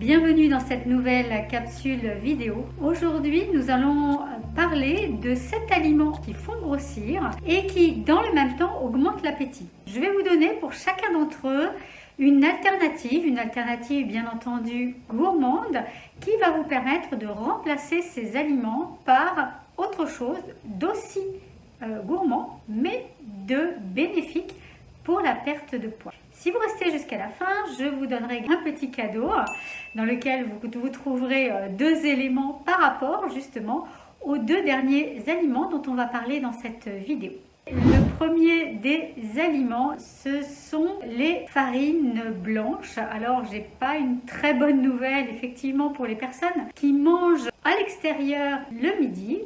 Bienvenue dans cette nouvelle capsule vidéo. Aujourd'hui, nous allons parler de 7 aliments qui font grossir et qui, dans le même temps, augmentent l'appétit. Je vais vous donner pour chacun d'entre eux une alternative bien entendu gourmande qui va vous permettre de remplacer ces aliments par autre chose d'aussi gourmand mais de bénéfique pour la perte de poids. Si vous restez jusqu'à la fin, je vous donnerai un petit cadeau dans lequel vous trouverez 2 éléments par rapport justement aux 2 derniers aliments dont on va parler dans cette vidéo. Le premier des aliments, ce sont les farines blanches. Alors, j'ai pas une très bonne nouvelle effectivement pour les personnes qui mangent à l'extérieur le midi.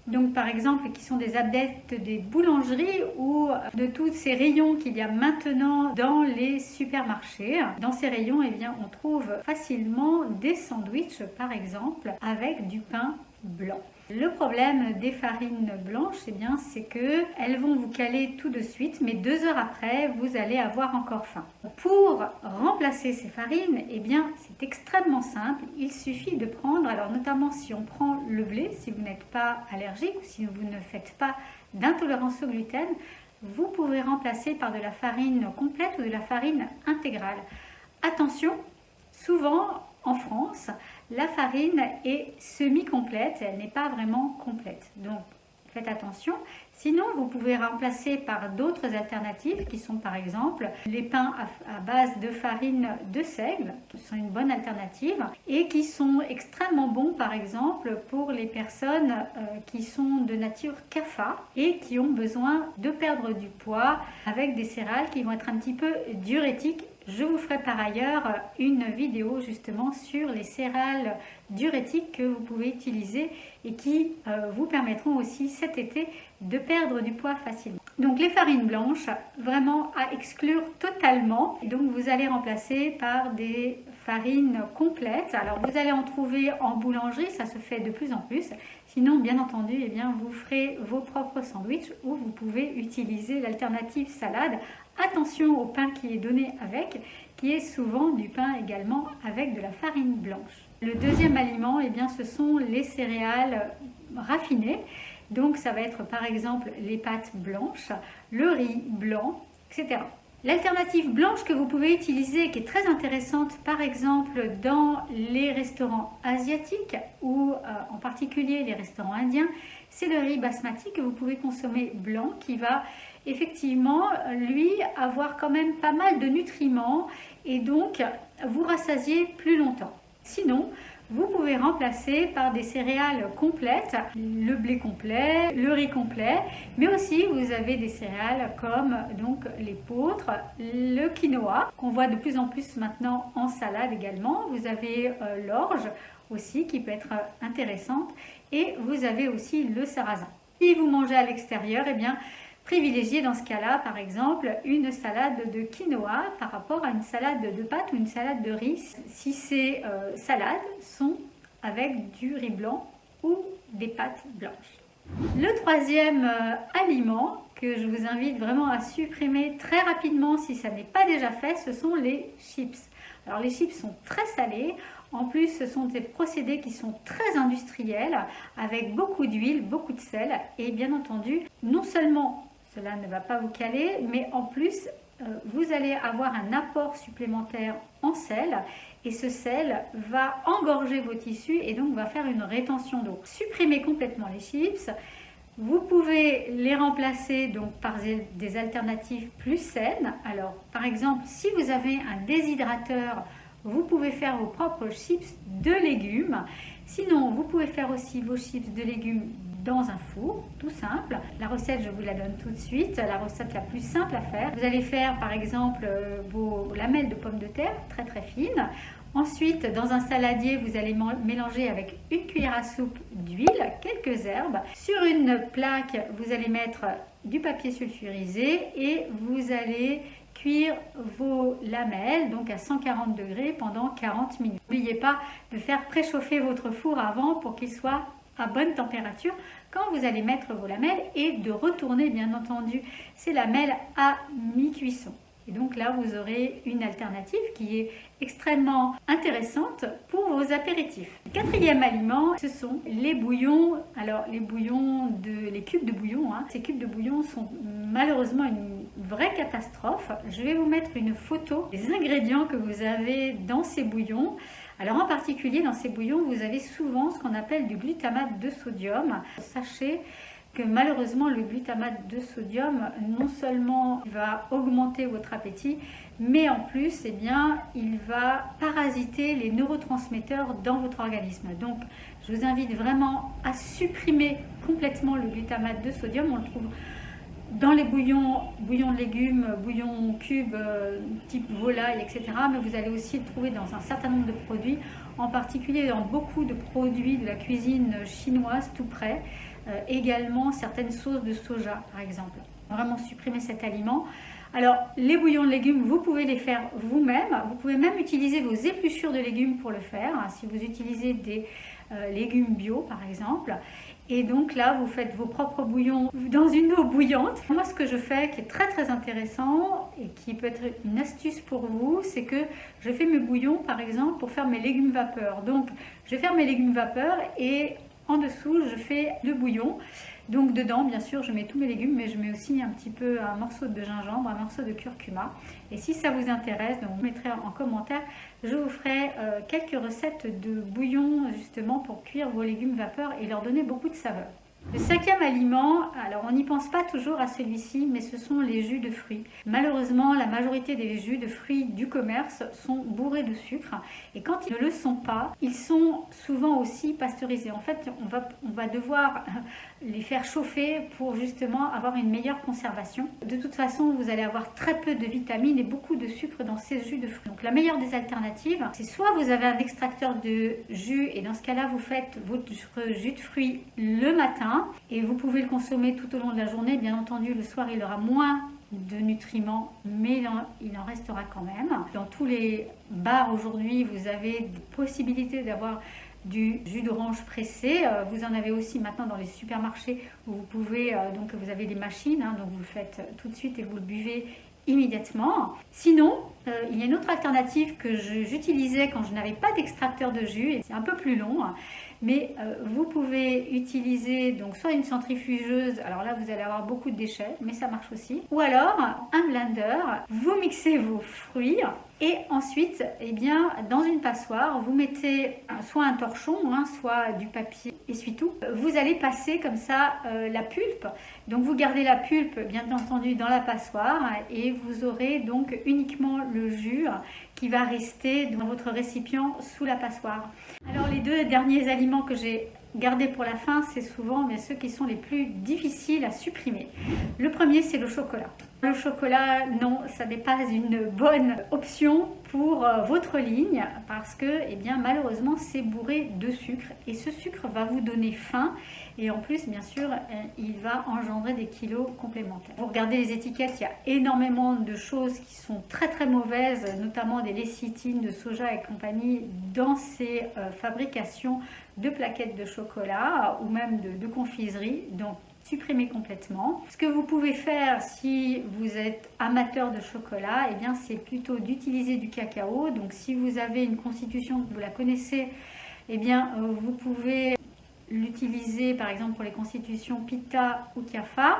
Donc par exemple qui sont des adeptes des boulangeries ou de tous ces rayons qu'il y a maintenant dans les supermarchés. Dans ces rayons, eh bien, on trouve facilement des sandwichs par exemple avec du pain blanc. Le problème des farines blanches, eh bien, c'est que elles vont vous caler tout de suite, mais 2 heures après, vous allez avoir encore faim. Pour remplacer ces farines, eh bien, c'est extrêmement simple. Il suffit de prendre, alors notamment si on prend le blé, si vous n'êtes pas allergique ou si vous ne faites pas d'intolérance au gluten, vous pouvez remplacer par de la farine complète ou de la farine intégrale. Attention, souvent en France, la farine est semi-complète, elle n'est pas vraiment complète. Donc, faites attention. Sinon, vous pouvez remplacer par d'autres alternatives qui sont par exemple les pains à base de farine de seigle, qui sont une bonne alternative et qui sont extrêmement bons par exemple pour les personnes qui sont de nature CAFA et qui ont besoin de perdre du poids avec des céréales qui vont être un petit peu diurétiques. Je vous ferai par ailleurs une vidéo justement sur les céréales diurétiques que vous pouvez utiliser et qui vous permettront aussi cet été de perdre du poids facilement. Donc les farines blanches, vraiment à exclure totalement. Et donc vous allez remplacer par des farines complètes. Alors vous allez en trouver en boulangerie, ça se fait de plus en plus. Sinon, bien entendu, eh bien, vous ferez vos propres sandwichs ou vous pouvez utiliser l'alternative salade. Attention au pain qui est donné avec, qui est souvent du pain également avec de la farine blanche. Le deuxième aliment, eh bien, ce sont les céréales raffinées. Donc ça va être par exemple les pâtes blanches, le riz blanc, etc. L'alternative blanche que vous pouvez utiliser, qui est très intéressante par exemple dans les restaurants asiatiques ou en particulier les restaurants indiens, c'est le riz basmati que vous pouvez consommer blanc qui va effectivement lui avoir quand même pas mal de nutriments et donc vous rassasier plus longtemps. Sinon, vous pouvez remplacer par des céréales complètes, le blé complet, le riz complet, mais aussi vous avez des céréales comme donc l'épeautre, le quinoa, qu'on voit de plus en plus maintenant en salade également. Vous avez l'orge aussi qui peut être intéressante et vous avez aussi le sarrasin. Si vous mangez à l'extérieur, eh bien, privilégiez dans ce cas-là, par exemple, une salade de quinoa par rapport à une salade de pâtes ou une salade de riz, si ces salades sont avec du riz blanc ou des pâtes blanches. Le troisième aliment que je vous invite vraiment à supprimer très rapidement si ça n'est pas déjà fait, ce sont les chips. Alors les chips sont très salés, en plus ce sont des procédés qui sont très industriels avec beaucoup d'huile, beaucoup de sel et bien entendu non seulement cela ne va pas vous caler, mais en plus, vous allez avoir un apport supplémentaire en sel et ce sel va engorger vos tissus et donc va faire une rétention d'eau. Supprimez complètement les chips. Vous pouvez les remplacer donc par des alternatives plus saines. Alors, par exemple, si vous avez un déshydrateur, vous pouvez faire vos propres chips de légumes. Sinon, vous pouvez faire aussi vos chips de légumes dans un four, tout simple. La recette, je vous la donne tout de suite, la recette la plus simple à faire. Vous allez faire par exemple vos lamelles de pommes de terre, très très fines. Ensuite, dans un saladier, vous allez mélanger avec une cuillère à soupe d'huile, quelques herbes. Sur une plaque, vous allez mettre du papier sulfurisé et vous allez cuire vos lamelles donc à 140 degrés pendant 40 minutes. N'oubliez pas de faire préchauffer votre four avant pour qu'il soit à bonne température quand vous allez mettre vos lamelles et de retourner bien entendu ces lamelles à mi-cuisson. Et donc là, vous aurez une alternative qui est extrêmement intéressante pour vos apéritifs. Le quatrième aliment, ce sont les bouillons. Alors les cubes de bouillon, hein. Ces cubes de bouillon sont malheureusement une vraie catastrophe. Je vais vous mettre une photo des ingrédients que vous avez dans ces bouillons. Alors en particulier dans ces bouillons, vous avez souvent ce qu'on appelle du glutamate de sodium. Sachez que malheureusement le glutamate de sodium non seulement va augmenter votre appétit, mais en plus il va parasiter les neurotransmetteurs dans votre organisme. Donc je vous invite vraiment à supprimer complètement le glutamate de sodium. On le trouve dans les bouillons de légumes, bouillons cubes type volaille, etc. Mais vous allez aussi le trouver dans un certain nombre de produits, en particulier dans beaucoup de produits de la cuisine chinoise tout près. Également certaines sauces de soja par exemple. Vraiment supprimer cet aliment. Alors les bouillons de légumes, vous pouvez les faire vous-même. Vous pouvez même utiliser vos épluchures de légumes pour le faire, si vous utilisez des légumes bio par exemple. Et donc là vous faites vos propres bouillons dans une eau bouillante. Moi ce que je fais qui est très intéressant et qui peut être une astuce pour vous, c'est que je fais mes bouillons par exemple pour faire mes légumes vapeur. Donc je vais faire mes légumes vapeur et en dessous, je fais le bouillon. Donc dedans, bien sûr, je mets tous mes légumes, mais je mets aussi un petit peu un morceau de gingembre, un morceau de curcuma. Et si ça vous intéresse, donc vous mettrez en commentaire, je vous ferai quelques recettes de bouillon justement pour cuire vos légumes vapeur et leur donner beaucoup de saveur. Le cinquième aliment, alors on n'y pense pas toujours à celui-ci, mais ce sont les jus de fruits. Malheureusement, la majorité des jus de fruits du commerce sont bourrés de sucre et quand ils ne le sont pas, ils sont souvent aussi pasteurisés. En fait, on va devoir les faire chauffer pour justement avoir une meilleure conservation. De toute façon, vous allez avoir très peu de vitamines et beaucoup de sucre dans ces jus de fruits. Donc la meilleure des alternatives, c'est soit vous avez un extracteur de jus et dans ce cas-là, vous faites votre jus de fruits le matin et vous pouvez le consommer tout au long de la journée. Bien entendu, le soir, il aura moins de nutriments, mais il en restera quand même. Dans tous les bars aujourd'hui, vous avez des possibilités d'avoir du jus d'orange pressé. Vous en avez aussi maintenant dans les supermarchés où vous pouvez, donc vous avez des machines, donc vous le faites tout de suite et vous le buvez immédiatement. Sinon, il y a une autre alternative que j'utilisais quand je n'avais pas d'extracteur de jus, et c'est un peu plus long, mais vous pouvez utiliser donc soit une centrifugeuse, alors là vous allez avoir beaucoup de déchets, mais ça marche aussi, ou alors un blender. Vous mixez vos fruits et ensuite, dans une passoire, vous mettez soit un torchon, soit du papier essuie-tout. Vous allez passer comme ça la pulpe. Donc vous gardez la pulpe bien entendu dans la passoire et vous aurez donc uniquement le jus qui va rester dans votre récipient sous la passoire. Alors les deux derniers aliments que j'ai gardés pour la fin, c'est souvent ceux qui sont les plus difficiles à supprimer. Le premier, c'est le chocolat. Le chocolat, non, ça n'est pas une bonne option pour votre ligne parce que malheureusement c'est bourré de sucre et ce sucre va vous donner faim et en plus bien sûr il va engendrer des kilos complémentaires. Vous regardez les étiquettes, il y a énormément de choses qui sont très mauvaises, notamment des lécithines de soja et compagnie dans ces fabrications de plaquettes de chocolat ou même de confiserie. Donc supprimer complètement. Ce que vous pouvez faire si vous êtes amateur de chocolat, c'est plutôt d'utiliser du cacao. Donc si vous avez une constitution, que vous la connaissez, vous pouvez l'utiliser par exemple pour les constitutions Pitta ou Kapha.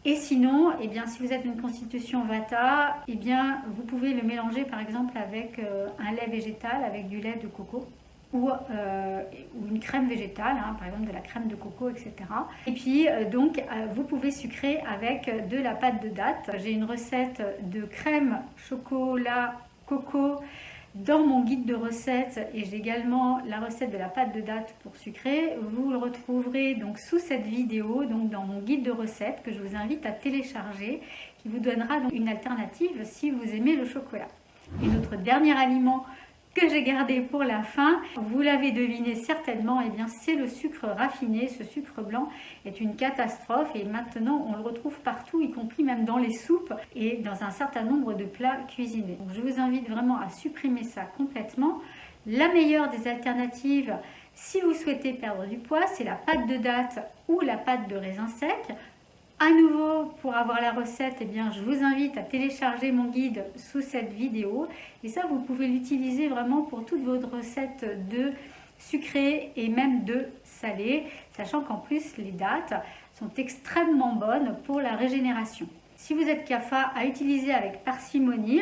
Et sinon, si vous êtes une constitution Vata, vous pouvez le mélanger par exemple avec un lait végétal, avec du lait de coco. Ou une crème végétale, par exemple de la crème de coco, etc. Et puis vous pouvez sucrer avec de la pâte de date. J'ai une recette de crème chocolat coco dans mon guide de recettes et j'ai également la recette de la pâte de date pour sucrer. Vous le retrouverez donc sous cette vidéo, donc dans mon guide de recettes que je vous invite à télécharger, qui vous donnera donc une alternative si vous aimez le chocolat. Et notre dernier aliment que j'ai gardé pour la fin, vous l'avez deviné certainement, c'est le sucre raffiné. Ce sucre blanc est une catastrophe et maintenant on le retrouve partout, y compris même dans les soupes et dans un certain nombre de plats cuisinés. Donc je vous invite vraiment à supprimer ça complètement. La meilleure des alternatives, si vous souhaitez perdre du poids, c'est la pâte de date ou la pâte de raisin sec. À nouveau, pour avoir la recette, eh bien, je vous invite à télécharger mon guide sous cette vidéo. Et ça, vous pouvez l'utiliser vraiment pour toutes vos recettes de sucré et même de salé, sachant qu'en plus, les dattes sont extrêmement bonnes pour la régénération. Si vous êtes CAFA, à utiliser avec parcimonie.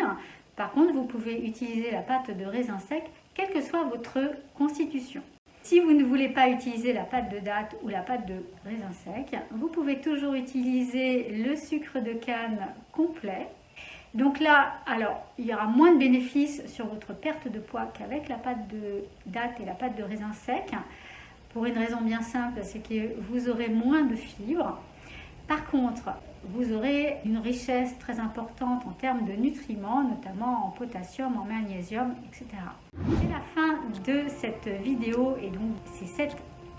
Par contre, vous pouvez utiliser la pâte de raisin sec, quelle que soit votre constitution. Si vous ne voulez pas utiliser la pâte de date ou la pâte de raisin sec, vous pouvez toujours utiliser le sucre de canne complet. Donc là, alors, il y aura moins de bénéfices sur votre perte de poids qu'avec la pâte de date et la pâte de raisin sec. Pour une raison bien simple, c'est que vous aurez moins de fibres. Par contre, vous aurez une richesse très importante en termes de nutriments, notamment en potassium, en magnésium, etc. C'est la fin de cette vidéo et donc c'est 7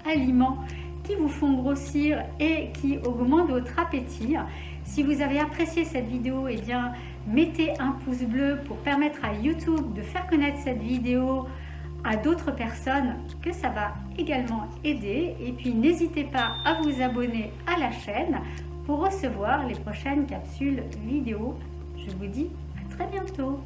aliments qui vous font grossir et qui augmentent votre appétit. Si vous avez apprécié cette vidéo, eh bien, mettez un pouce bleu pour permettre à YouTube de faire connaître cette vidéo à d'autres personnes que ça va également aider. Et puis n'hésitez pas à vous abonner à la chaîne pour recevoir les prochaines capsules vidéo. Je vous dis à très bientôt.